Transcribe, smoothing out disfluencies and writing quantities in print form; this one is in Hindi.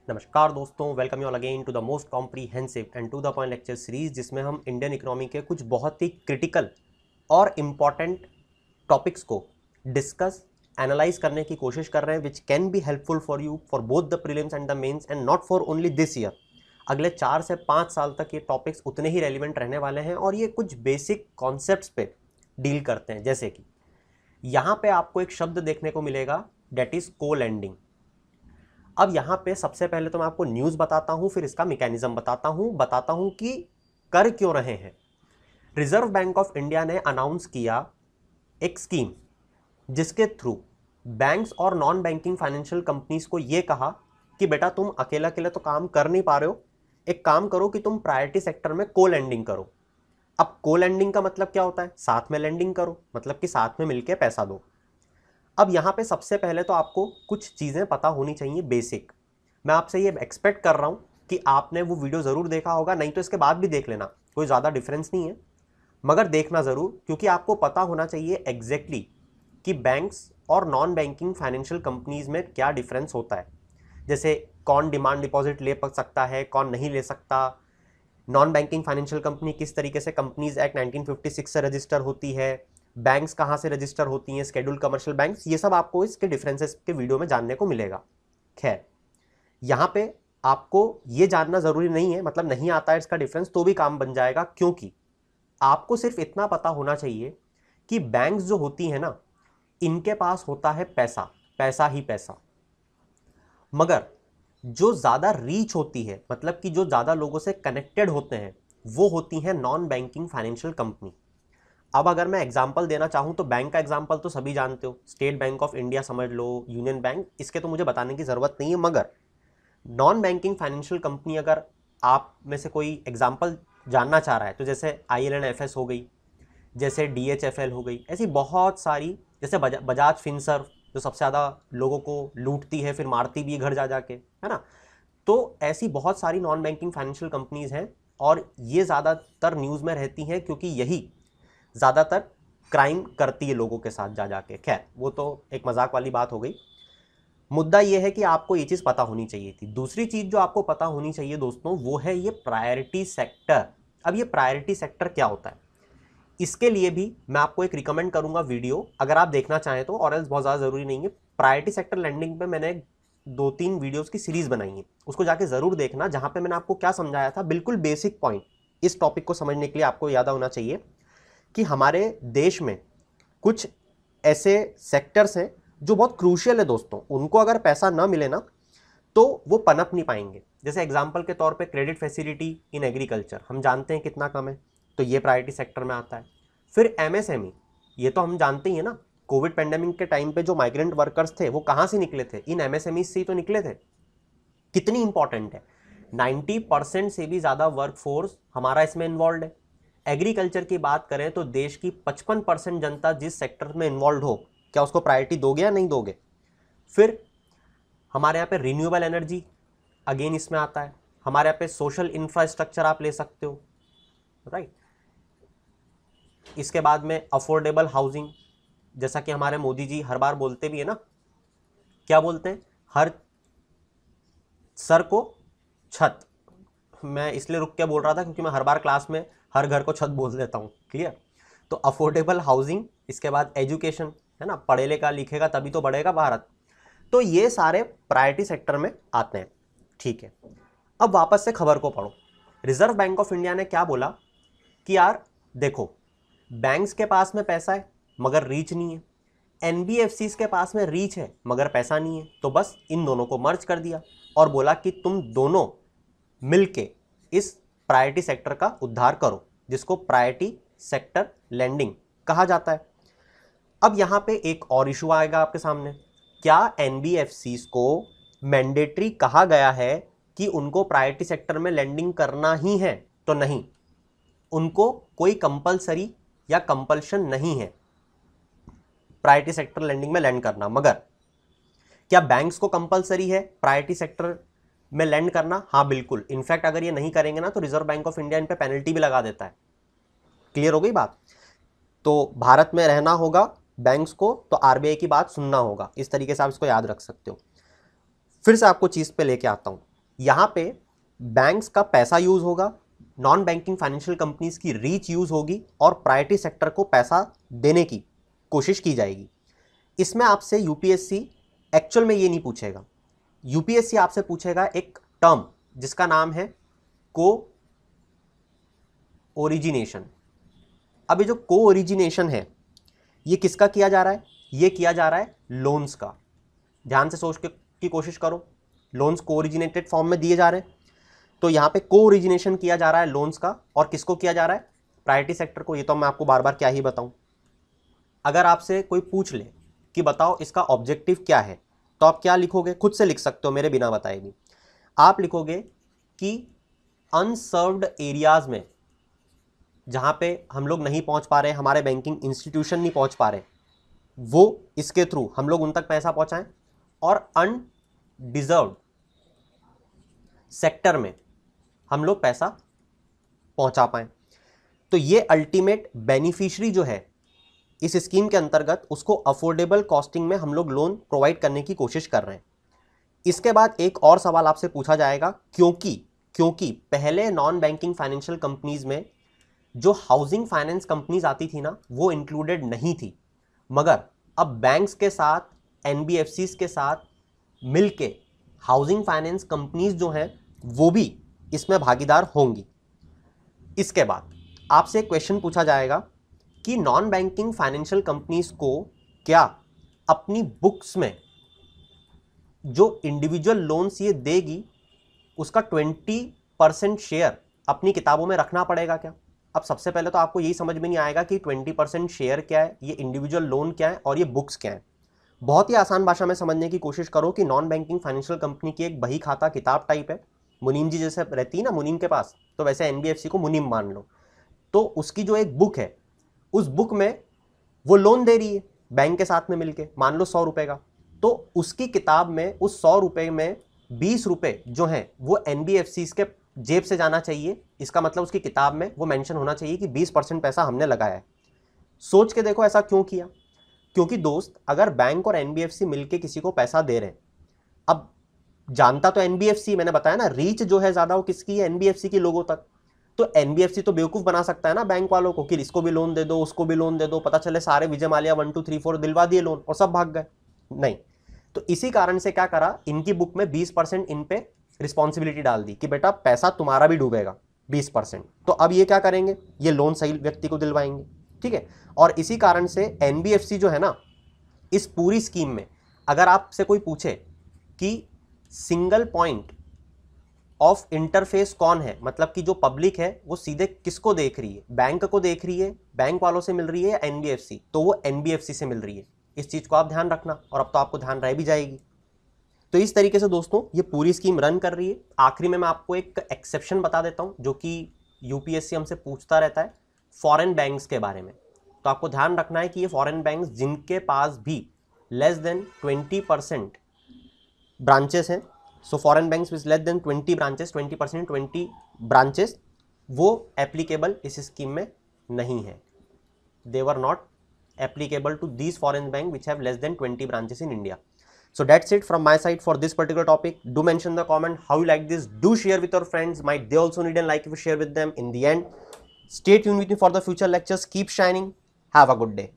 नमस्कार दोस्तों, welcome you all again to the most comprehensive and to the point lecture series, जिसमें हम इंडियन इकोनॉमी के कुछ बहुत ही क्रिटिकल और इम्पॉर्टेंट टॉपिक्स को डिस्कस एनालाइज करने की कोशिश कर रहे हैं, which can be helpful for you for both the prelims and the mains and not for only this year. अगले 4 से 5 साल तक ये टॉपिक्स उतने ही रेलिवेंट रहने वाले हैं और ये कुछ बेसिक कॉन्सेप्ट्स पे डील करते हैं। जैसे कि यहाँ पे आपको एक शब्द देखने को मिलेगा, डेट इज को लैंडिंग। अब यहाँ पे सबसे पहले तो मैं आपको न्यूज़ बताता हूँ, फिर इसका मैकेनिज्म बताता हूँ कि कर क्यों रहे हैं। रिजर्व बैंक ऑफ इंडिया ने अनाउंस किया एक स्कीम जिसके थ्रू बैंक्स और नॉन बैंकिंग फाइनेंशियल कंपनीज को ये कहा कि बेटा तुम अकेले अकेले तो काम कर नहीं पा रहे हो, एक काम करो कि तुम प्रायोरिटी सेक्टर में को लैंडिंग करो। अब को लैंडिंग का मतलब क्या होता है? साथ में लैंडिंग करो, मतलब कि साथ में मिलकर पैसा दो। अब यहाँ पे सबसे पहले तो आपको कुछ चीज़ें पता होनी चाहिए बेसिक। मैं आपसे ये एक्सपेक्ट कर रहा हूँ कि आपने वो वीडियो ज़रूर देखा होगा, नहीं तो इसके बाद भी देख लेना, कोई ज़्यादा डिफरेंस नहीं है, मगर देखना ज़रूर, क्योंकि आपको पता होना चाहिए एग्जैक्टली कि बैंक्स और नॉन बैंकिंग फाइनेंशियल कंपनीज में क्या डिफरेंस होता है। जैसे कौन डिमांड डिपॉजिट ले सकता है, कौन नहीं ले सकता, नॉन बैंकिंग फाइनेंशियल कंपनी किस तरीके से कंपनीज एक्ट 1956 से रजिस्टर होती है, बैंक्स कहाँ से रजिस्टर होती हैं, शेड्यूल्ड कमर्शियल बैंक्स, ये सब आपको इसके डिफरेंसेस के वीडियो में जानने को मिलेगा। खैर, यहाँ पे आपको ये जानना ज़रूरी नहीं है, मतलब नहीं आता है इसका डिफरेंस तो भी काम बन जाएगा, क्योंकि आपको सिर्फ इतना पता होना चाहिए कि बैंक्स जो होती हैं ना, इनके पास होता है पैसा, पैसा ही पैसा, मगर जो ज़्यादा रीच होती है, मतलब कि जो ज़्यादा लोगों से कनेक्टेड होते हैं, वो होती हैं नॉन बैंकिंग फाइनेंशियल कंपनी। अब अगर मैं एग्जांपल देना चाहूँ तो बैंक का एग्जांपल तो सभी जानते हो, स्टेट बैंक ऑफ इंडिया समझ लो, यूनियन बैंक, इसके तो मुझे बताने की ज़रूरत नहीं है। मगर नॉन बैंकिंग फाइनेंशियल कंपनी अगर आप में से कोई एग्जांपल जानना चाह रहा है तो जैसे IL&FS हो गई, जैसे DHFL हो गई, ऐसी बहुत सारी, जैसे बजाज फिनसर्व जो सबसे ज़्यादा लोगों को लूटती है फिर मारती भी है घर जा जाके, है ना। तो ऐसी बहुत सारी नॉन बैंकिंग फाइनेंशियल कंपनीज हैं और ये ज़्यादातर न्यूज़ में रहती हैं, क्योंकि यही ज़्यादातर क्राइम करती है लोगों के साथ जा जाके। खैर, वो तो एक मजाक वाली बात हो गई। मुद्दा ये है कि आपको ये चीज़ पता होनी चाहिए थी। दूसरी चीज़ जो आपको पता होनी चाहिए दोस्तों, वो है ये प्रायोरिटी सेक्टर। अब ये प्रायोरिटी सेक्टर क्या होता है, इसके लिए भी मैं आपको एक रिकमेंड करूंगा वीडियो, अगर आप देखना चाहें तो, और एल्स बहुत ज़्यादा ज़रूरी नहीं है। प्रायोरिटी सेक्टर लैंडिंग पे मैंने 2-3 वीडियोस की सीरीज बनाई है, उसको जाके ज़रूर देखना, जहाँ पे मैंने आपको क्या समझाया था, बिल्कुल बेसिक पॉइंट। इस टॉपिक को समझने के लिए आपको याद होना चाहिए कि हमारे देश में कुछ ऐसे सेक्टर्स हैं जो बहुत क्रूशियल है दोस्तों, उनको अगर पैसा ना मिले ना तो वो पनप नहीं पाएंगे। जैसे एग्जांपल के तौर पे क्रेडिट फैसिलिटी इन एग्रीकल्चर, हम जानते हैं कितना कम है, तो ये प्रायोरिटी सेक्टर में आता है। फिर MSME, ये तो हम जानते ही है ना, कोविड पेंडेमिक के टाइम पे जो माइग्रेंट वर्कर्स थे वो कहाँ से निकले थे? इन MSME से ही तो निकले थे। कितनी इंपॉर्टेंट है, 90% से भी ज़्यादा वर्कफोर्स हमारा इसमें इन्वॉल्व है। एग्रीकल्चर की बात करें तो देश की 55% जनता जिस सेक्टर में इन्वॉल्व हो, क्या उसको प्रायोरिटी दोगे या नहीं दोगे? फिर हमारे यहाँ पे रिन्यूएबल एनर्जी अगेन इसमें आता है। हमारे यहाँ पे सोशल इंफ्रास्ट्रक्चर आप ले सकते हो, राइट। इसके बाद में अफोर्डेबल हाउसिंग, जैसा कि हमारे मोदी जी हर बार बोलते भी है ना, क्या बोलते हैं, हर सर को छत। मैं इसलिए रुक के बोल रहा था क्योंकि मैं हर बार क्लास में हर घर को छत बोल देता हूँ, क्लियर। तो अफोर्डेबल हाउसिंग, इसके बाद एजुकेशन, है ना, पढ़े लिखा लिखेगा तभी तो बढ़ेगा भारत। तो ये सारे प्रायोरिटी सेक्टर में आते हैं, ठीक है। अब वापस से खबर को पढ़ो। रिजर्व बैंक ऑफ इंडिया ने क्या बोला कि यार देखो, बैंक्स के पास में पैसा है मगर रीच नहीं है, NBFCs के पास में रीच है मगर पैसा नहीं है, तो बस इन दोनों को मर्ज कर दिया और बोला कि तुम दोनों मिलके इस प्रायोरिटी सेक्टर का उद्धार करो, जिसको प्रायोरिटी सेक्टर लैंडिंग कहा जाता है। अब यहां पे एक और इशू आएगा आपके सामने, क्या NBFCs को मैंडेटरी कहा गया है कि उनको प्रायोरिटी सेक्टर में लैंडिंग करना ही है? तो नहीं, उनको कोई कंपलसरी या कंपल्शन नहीं है प्रायोरिटी सेक्टर लैंडिंग में लैंड करना। मगर क्या बैंक्स को कंपलसरी है प्रायोरिटी सेक्टर में लैंड करना? हाँ बिल्कुल, इनफैक्ट अगर ये नहीं करेंगे ना तो reserve bank of India in पे पेनल्टी भी लगा देता है। क्लियर हो गई बात? तो भारत में रहना होगा बैंक्स को तो RBI की बात सुनना होगा, इस तरीके से आप इसको याद रख सकते हो। फिर से आपको चीज पे लेके आता हूं, यहाँ पे बैंक्स का पैसा यूज होगा, नॉन बैंकिंग फाइनेंशियल कंपनीज की रीच यूज होगी और प्रायोरिटी सेक्टर को पैसा देने की कोशिश की जाएगी। इसमें आपसे यूपीएससी एक्चुअल में ये नहीं पूछेगा, यूपीएससी आपसे पूछेगा एक टर्म जिसका नाम है को ओरिजिनेशन। अब ये जो को ओरिजिनेशन है ये किसका किया जा रहा है? ये किया जा रहा है लोन्स का। ध्यान से सोच की कोशिश करो, लोन्स को ओरिजिनेटेड फॉर्म में दिए जा रहे हैं, तो यहाँ पे को ओरिजिनेशन किया जा रहा है लोन्स का, और किसको किया जा रहा है? प्रायोरिटी सेक्टर को। ये तो मैं आपको बार बार क्या ही बताऊं। अगर आपसे कोई पूछ ले कि बताओ इसका ऑब्जेक्टिव क्या है, तो आप क्या लिखोगे? खुद से लिख सकते हो मेरे बिना बताए भी। आप लिखोगे कि अनसर्व्ड एरियाज में, जहाँ पे हम लोग नहीं पहुँच पा रहे, हमारे बैंकिंग इंस्टीट्यूशन नहीं पहुँच पा रहे, वो इसके थ्रू हम लोग उन तक पैसा पहुँचाएं, और अनडिजर्व्ड सेक्टर में हम लोग पैसा पहुंचा पाएं। तो ये अल्टीमेट बेनिफिशियरी जो है इस स्कीम के अंतर्गत, उसको अफोर्डेबल कॉस्टिंग में हम लोग लोन प्रोवाइड करने की कोशिश कर रहे हैं। इसके बाद एक और सवाल आपसे पूछा जाएगा, क्योंकि पहले नॉन बैंकिंग फाइनेंशियल कंपनीज में जो हाउसिंग फाइनेंस कंपनीज आती थी ना, वो इंक्लूडेड नहीं थी, मगर अब बैंक्स के साथ, एनबीएफसीज के साथ मिलके हाउसिंग फाइनेंस कंपनीज जो हैं वो भी इसमें भागीदार होंगी। इसके बाद आपसे एक क्वेश्चन पूछा जाएगा कि नॉन बैंकिंग फाइनेंशियल कंपनीज को क्या अपनी बुक्स में जो इंडिविजुअल लोन्स ये देगी उसका 20% शेयर अपनी किताबों में रखना पड़ेगा क्या? अब सबसे पहले तो आपको यही समझ में नहीं आएगा कि 20% शेयर क्या है, ये इंडिविजुअल लोन क्या है और ये बुक्स क्या है। बहुत ही आसान भाषा में समझने की कोशिश करो कि नॉन बैंकिंग फाइनेंशियल कंपनी की एक बही खाता किताब टाइप है। मुनीम जी जैसे रहती है ना मुनीम के पास, तो वैसे एनबीएफसी को मुनीम मान लो। तो उसकी जो एक बुक है, उस बुक में वो लोन दे रही है बैंक के साथ में मिलके, मान लो 100 रुपए का, तो उसकी किताब में उस 100 रुपए में 20 रुपए जो हैं वो एनबीएफसी के जेब से जाना चाहिए। इसका मतलब उसकी किताब में वो मेंशन होना चाहिए कि 20% पैसा हमने लगाया है। सोच के देखो ऐसा क्यों किया? क्योंकि दोस्त, अगर बैंक और एनबीएफसी मिलके किसी को पैसा दे रहे हैं, अब जानता तो एनबीएफसी, मैंने बताया ना, रीच जो है ज्यादा वो किसकी है? एनबीएफसी के लोगों तक। तो एनबीएफसी तो बेवकूफ बना सकता है ना बैंक वालों को कि इसको भी लोन दे दो, उसको भी लोन दे दो, पता चले सारे विजय माल्या 1 2 3 4 दिलवा दिए लोन और सब भाग गए। नहीं, तो इसी कारण से क्या करा, इनकी बुक में 20% इन पे रिस्पॉन्सिबिलिटी डाल दी कि बेटा पैसा तुम्हारा भी डूबेगा 20%। तो अब ये क्या करेंगे, ये लोन सही व्यक्ति को दिलवाएंगे, ठीक है। और इसी कारण से एनबीएफसी जो है ना, इस पूरी स्कीम में अगर आपसे कोई पूछे कि सिंगल पॉइंट ऑफ इंटरफेस कौन है, मतलब कि जो पब्लिक है वो सीधे किसको देख रही है, बैंक को देख रही है, बैंक वालों से मिल रही है या एनबीएफसी, तो वो एनबीएफसी से मिल रही है। इस चीज को आप ध्यान रखना, और अब तो आपको ध्यान रह भी जाएगी। तो इस तरीके से दोस्तों ये पूरी स्कीम रन कर रही है। आखिरी में मैं आपको एक एक्सेप्शन बता देता हूं जो कि यूपीएससी हमसे पूछता रहता है, फॉरेन बैंक्स के बारे में। तो आपको ध्यान रखना है कि ये फॉरेन बैंक्स जिनके पास भी लेस देन 20% ब्रांचेस हैं, so foreign banks with less than 20 branches, 20% 20 branches, वो एप्लीकेबल इस स्कीम में नहीं है। They were not applicable to these foreign bank which have less than 20 branches in India. So that's it from my side for this particular topic. Do mention the comment how you like this. Do share with your friends. Might they also need a like if you share with them. In the end, stay tuned with me for the future lectures. Keep shining. Have a good day.